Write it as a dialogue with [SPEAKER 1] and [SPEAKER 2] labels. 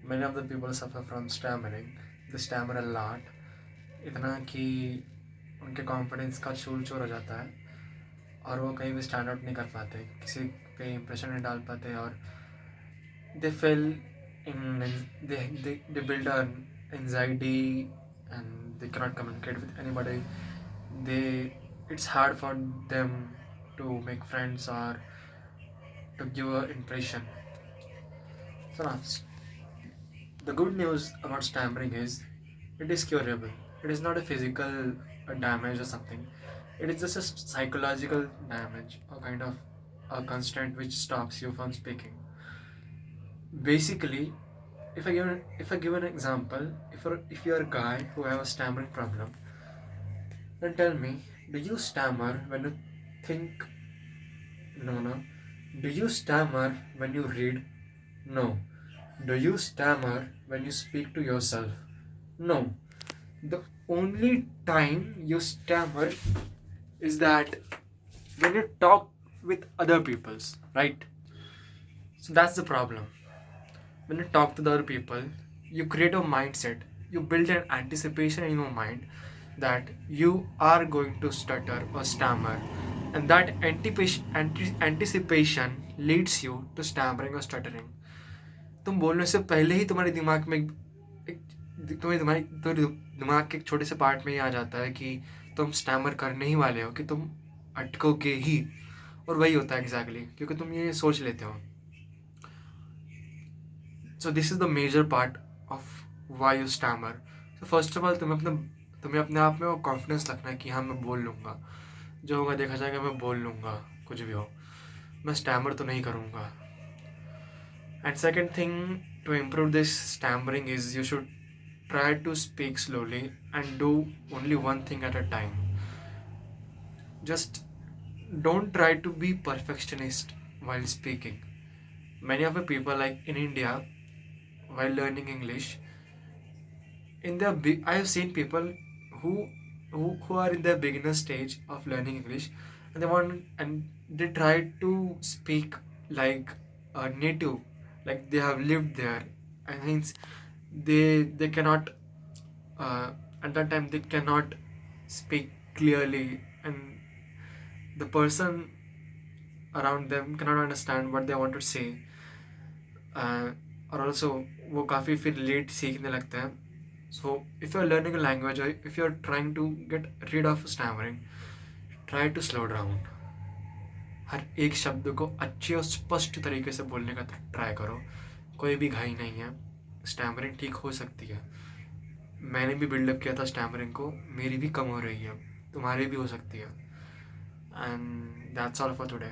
[SPEAKER 1] many of the people suffer from stammering. They stammer a lot, इतना कि उनके confidence का चूर चूर हो जाता है और वो कहीं भी स्टैंड आउट नहीं कर पाते, किसी पे इम्प्रेशन नहीं डाल पाते, और they feel in they build an anxiety and they cannot communicate with anybody. They It's hard for them to make friends or to give an impression. So now, the good news about stammering is it is curable. It is not a physical damage or something. It is just a psychological damage, a kind of a constraint which stops you from speaking. Basically, if I give an example, if you're a guy who have a stammering problem, then tell me, do you stammer when you think? No. Do you stammer when you read? No. Do you stammer when you speak to yourself? No. The only time you stammer is that when you talk with other people's, right? So that's the problem. When you talk to the other people, you create a mindset, you build an anticipation in your mind that you are going to stutter or stammer, and that anticipation leads you to stammering or stuttering. तुम बोलने से पहले ही तुम्हारे दिमाग में तुम्हारे दिमाग के एक छोटे से पार्ट में ही आ जाता है कि तुम स्टैमर करने ही वाले हो, कि तुम अटकोगे ही, और वही होता है एग्जैक्टली, क्योंकि तुम ये सोच लेते हो. So this is the major part of why you stammer. So first of all तुम्हें अपने आप में वो कॉन्फिडेंस रखना है कि हाँ मैं बोल लूँगा, जो होगा देखा जाएगा, मैं बोल लूँगा कुछ भी हो, मैं स्टैमर तो नहीं करूँगा. And second thing to improve this stammering is you should try to speak slowly and do only one thing at a time. Just don't try to be perfectionist while speaking. Many of the people, like in India, while learning English, I have seen people who who are in the beginner stage of learning English, and they try to speak like a native, like they have lived there, and hence they cannot at that time they cannot speak clearly, and the person around them cannot understand what they want to say. और also वो काफ़ी फिर late सीखने लगते हैं. So if you are learning a language, और if you are trying to get rid of stammering, try to slow down. हर एक शब्द को अच्छे और स्पष्ट तरीके से बोलने का ट्राई करो. कोई भी घाई नहीं है, स्टैमरिंग ठीक हो सकती है. मैंने भी बिल्डअप किया था स्टैमरिंग को, मेरी भी कम हो रही है, तुम्हारी भी हो सकती है. And that's all for today.